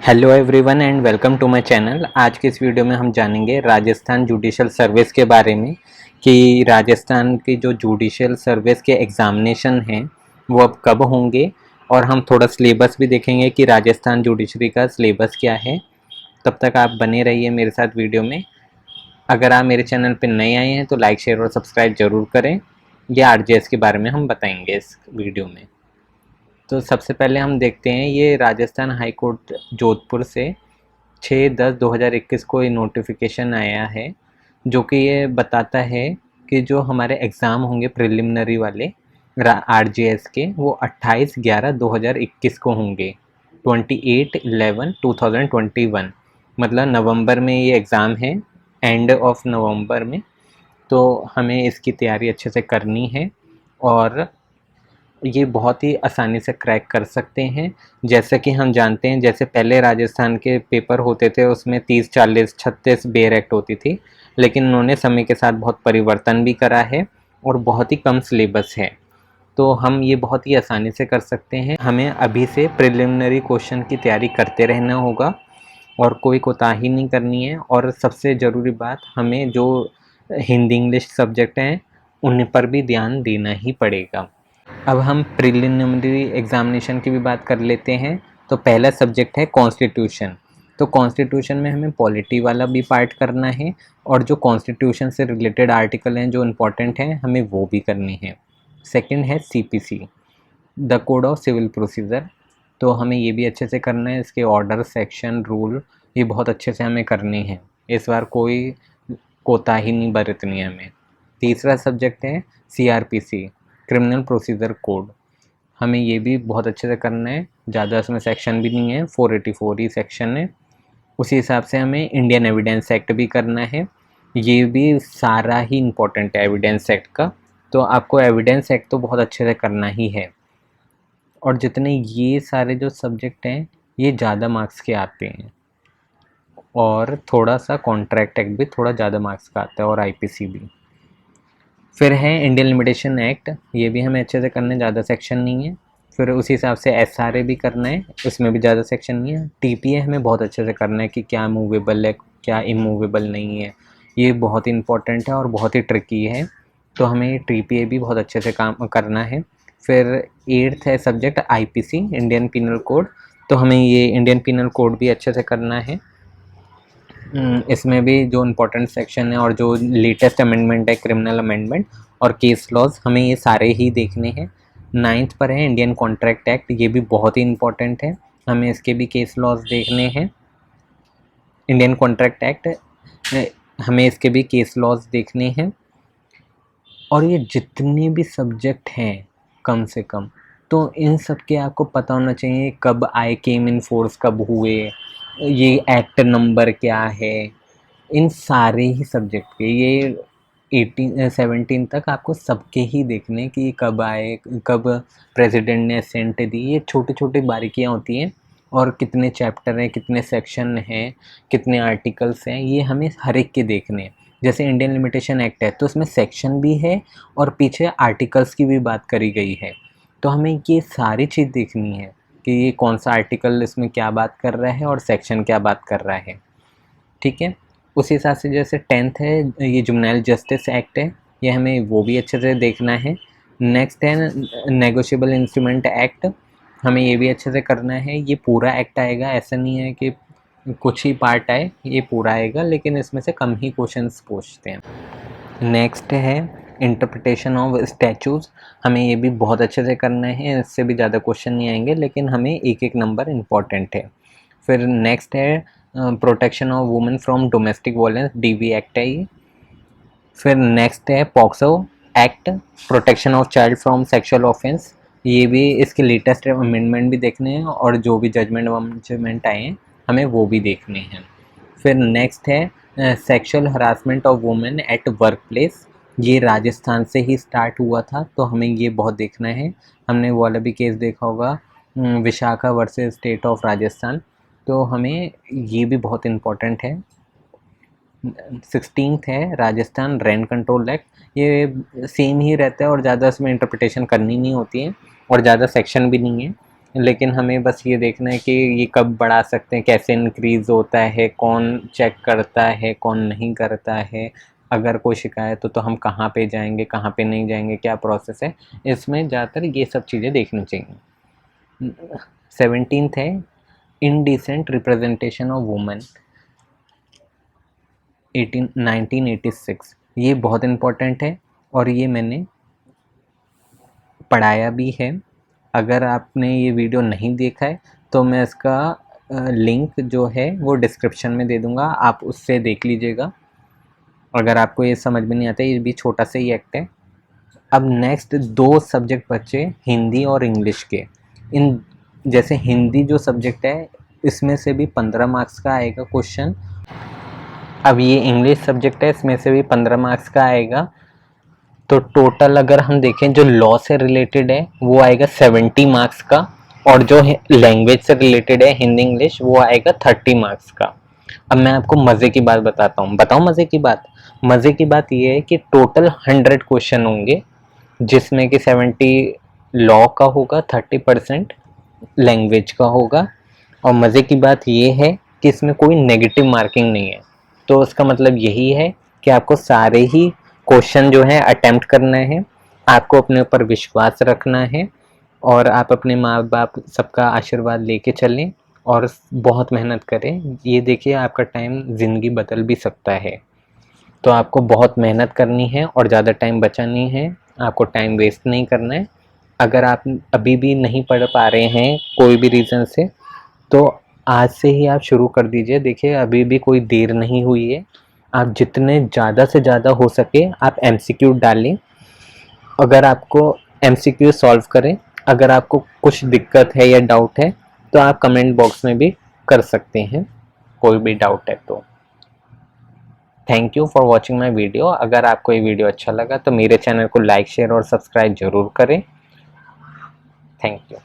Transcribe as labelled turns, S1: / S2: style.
S1: Hello everyone and welcome to my channel. आज के इस वीडियो में हम जानेंगे राजस्थान जुडिशियल सर्विस के बारे में कि राजस्थान की जो जुडिशियल सर्विस के एग्ज़ामिनेशन हैं वो अब कब होंगे, और हम थोड़ा सिलेबस भी देखेंगे कि राजस्थान जुडिशरी का सिलेबस क्या है। तब तक आप बने रहिए मेरे साथ वीडियो में। अगर आप मेरे चैनल पर नए आए हैं तो लाइक शेयर और सब्सक्राइब ज़रूर करें। ये आरजेएस के बारे में हम बताएंगे इस वीडियो में। तो सबसे पहले हम देखते हैं, ये राजस्थान हाई कोर्ट जोधपुर से 6/10/2021 को ये नोटिफिकेशन आया है, जो कि ये बताता है कि जो हमारे एग्ज़ाम होंगे प्रिलिमिनरी वाले आरजेएस के, वो 28/11/2021 को होंगे। 28/11/2021 मतलब नवंबर में ये एग्ज़ाम है, एंड ऑफ नवंबर में। तो हमें इसकी तैयारी अच्छे से करनी है और ये बहुत ही आसानी से क्रैक कर सकते हैं। जैसे कि हम जानते हैं, जैसे पहले राजस्थान के पेपर होते थे उसमें 30, 40, 36 बेयर एक्ट होती थी, लेकिन उन्होंने समय के साथ बहुत परिवर्तन भी करा है और बहुत ही कम सिलेबस है। तो हम ये बहुत ही आसानी से कर सकते हैं। हमें अभी से प्रिलिमिनरी क्वेश्चन की तैयारी करते रहना होगा और कोई कोताही नहीं करनी है। और सबसे ज़रूरी बात, हमें जो हिंदी इंग्लिश सब्जेक्ट हैं उन पर भी ध्यान देना ही पड़ेगा। अब हम प्रिलिमिनरी एग्ज़ामिनेशन की भी बात कर लेते हैं। तो पहला सब्जेक्ट है कॉन्स्टिट्यूशन। तो कॉन्स्टिट्यूशन में हमें पॉलिटी वाला भी पार्ट करना है, और जो कॉन्स्टिट्यूशन से रिलेटेड आर्टिकल हैं जो इम्पोर्टेंट हैं हमें वो भी करने हैं। सेकंड है CPC, the code of civil procedure. तो हमें ये भी अच्छे से करना है, इसके ऑर्डर, सेक्शन, रूल ये बहुत अच्छे से हमें करने हैं। इस बार कोई कोताही नहीं बरतनी है हमें। तीसरा सब्जेक्ट है सीआरपीसी, क्रिमिनल प्रोसीजर कोड। हमें ये भी बहुत अच्छे से करना है, ज़्यादा इसमें सेक्शन भी नहीं है, 484 ही सेक्शन है। उसी हिसाब से हमें इंडियन एविडेंस एक्ट भी करना है, ये भी सारा ही इम्पोर्टेंट है एविडेंस एक्ट का। तो आपको एविडेंस एक्ट तो बहुत अच्छे से करना ही है। और जितने ये सारे जो सब्जेक्ट हैं ये ज़्यादा मार्क्स के आते हैं, और थोड़ा सा कॉन्ट्रैक्ट एक्ट भी थोड़ा ज़्यादा मार्क्स का आता है, और आईपीसी भी। फिर है इंडियन लिमिटेशन एक्ट, ये भी हमें अच्छे से करना है, ज़्यादा सेक्शन नहीं है। फिर उसी हिसाब से एसआरए भी करना है, उसमें भी ज़्यादा सेक्शन नहीं है। टीपीए हमें बहुत अच्छे से करना है कि क्या मूवेबल है क्या इमूवेबल नहीं है, ये बहुत ही इंपॉर्टेंट है और बहुत ही ट्रिकी है। तो हमें टीपीए भी बहुत अच्छे से काम करना है। फिर एट्थ है subject IPC, Indian penal code. तो हमें ये इंडियन पिनल कोड भी अच्छे से करना है। इसमें भी जो इम्पोर्टेंट सेक्शन है और जो लेटेस्ट अमेंडमेंट है, क्रिमिनल अमेंडमेंट और केस लॉज, हमें ये सारे ही देखने हैं। नाइन्थ पर है इंडियन कॉन्ट्रैक्ट एक्ट, ये भी बहुत ही इम्पोर्टेंट है, हमें इसके भी केस लॉज देखने हैं। इंडियन कॉन्ट्रैक्ट एक्ट, हमें इसके भी केस लॉज देखने हैं। और ये जितने भी सब्जेक्ट हैं कम से कम, तो इन सब के आपको पता होना चाहिए कब आए, केम इन फोर्स कब हुए, ये एक्ट नंबर क्या है। इन सारे ही सब्जेक्ट के ये 17 तक आपको सबके ही देखने कि ये कब आए, कब प्रेसिडेंट ने असेंट दी। ये छोटी छोटी बारीकियाँ होती हैं, और कितने चैप्टर हैं, कितने सेक्शन हैं, कितने आर्टिकल्स हैं, ये हमें हर एक के देखने हैं। जैसे इंडियन लिमिटेशन एक्ट है तो उसमें सेक्शन भी है और पीछे आर्टिकल्स की भी बात करी गई है। तो हमें ये सारी चीज़ देखनी है कि ये कौन सा आर्टिकल इसमें क्या बात कर रहा है और सेक्शन क्या बात कर रहा है। ठीक है, उसी हिसाब से जैसे 10th है ये जुवेनाइल जस्टिस एक्ट है, ये हमें वो भी अच्छे से देखना है। नेक्स्ट है नेगोशिएबल इंस्ट्रूमेंट एक्ट, हमें ये भी अच्छे से करना है। ये पूरा एक्ट आएगा, ऐसा नहीं है कि कुछ ही पार्ट आए, ये पूरा आएगा, लेकिन इसमें से कम ही क्वेश्चंस पूछते हैं। नेक्स्ट है इंटरप्रिटेशन ऑफ स्टैचूज, हमें ये भी बहुत अच्छे से करना है, इससे भी ज़्यादा क्वेश्चन नहीं आएंगे, लेकिन हमें एक एक नंबर इम्पॉर्टेंट है। फिर नेक्स्ट है protection of women from domestic violence, DV act है ये। फिर नेक्स्ट है POCSO act, protection of child from sexual offence, ये भी इसके लेटेस्ट अमेंडमेंट भी देखने हैं, और जो भी जजमेंट आए हैं हमें वो भी देखने हैं। फिर नेक्स्ट है sexual harassment of women at work place, ये राजस्थान से ही स्टार्ट हुआ था, तो हमें ये बहुत देखना है। हमने वो वाला भी केस देखा होगा, Vishakha versus state of Rajasthan, तो हमें ये भी बहुत इम्पोर्टेंट है। 16th है राजस्थान रेंट कंट्रोल एक्ट, ये सेम ही रहता है और ज़्यादा इसमें इंटरप्रिटेशन करनी नहीं होती है और ज़्यादा सेक्शन भी नहीं है। लेकिन हमें बस ये देखना है कि ये कब बढ़ा सकते हैं, कैसे इंक्रीज़ होता है, कौन चेक करता है, कौन नहीं करता है, अगर कोई शिकायत हो तो हम कहाँ पे जाएंगे, कहाँ पे नहीं जाएंगे, क्या प्रोसेस है। इसमें ज़्यादातर ये सब चीज़ें देखनी चाहिए। 17th है इनडिसेंट रिप्रेजेंटेशन ऑफ वुमेन 1986। ये बहुत इम्पोर्टेंट है और ये मैंने पढ़ाया भी है। अगर आपने ये वीडियो नहीं देखा है तो मैं इसका लिंक जो है वो डिस्क्रिप्शन में दे दूँगा, आप उससे देख लीजिएगा। अगर आपको ये समझ में नहीं आता, ये भी छोटा सा ही एक्ट है। अब नेक्स्ट 2 सब्जेक्ट बचे हिंदी और इंग्लिश के। इन जैसे हिंदी जो सब्जेक्ट है इसमें से भी 15 मार्क्स का आएगा क्वेश्चन। अब ये इंग्लिश सब्जेक्ट है, इसमें से भी 15 मार्क्स का आएगा। तो टोटल अगर हम देखें जो लॉ से रिलेटेड है वो आएगा 70 मार्क्स का, और जो लैंग्वेज से रिलेटेड है हिंदी इंग्लिश वो आएगा 30 मार्क्स का। अब मैं आपको मज़े की बात बताता हूँ, बताऊँ मज़े की बात। मज़े की बात ये है कि टोटल 100 क्वेश्चन होंगे, जिसमें कि 70 लॉ का होगा, 30% लैंग्वेज का होगा। और मज़े की बात ये है कि इसमें कोई नेगेटिव मार्किंग नहीं है। तो उसका मतलब यही है कि आपको सारे ही क्वेश्चन जो है अटेम्प्ट करना है, आपको अपने ऊपर विश्वास रखना है, और आप अपने माँ बाप सबका आशीर्वाद लेके चलें और बहुत मेहनत करें। ये देखिए आपका टाइम ज़िंदगी बदल भी सकता है। तो आपको बहुत मेहनत करनी है और ज़्यादा टाइम बचा नहीं है, आपको टाइम वेस्ट नहीं करना है। अगर आप अभी भी नहीं पढ़ पा रहे हैं कोई भी रीज़न से, तो आज से ही आप शुरू कर दीजिए। देखिए अभी भी कोई देर नहीं हुई है। आप जितने ज़्यादा से ज़्यादा हो सके आप एमसीक्यू डालें। अगर आपको एमसीक्यू सॉल्व करें, अगर आपको कुछ दिक्कत है या डाउट है तो आप कमेंट बॉक्स में भी कर सकते हैं, कोई भी डाउट है तो। Thank you for watching my video. अगर आपको ये वीडियो अच्छा लगा तो मेरे चैनल को लाइक शेयर और सब्सक्राइब ज़रूर करें। Thank you.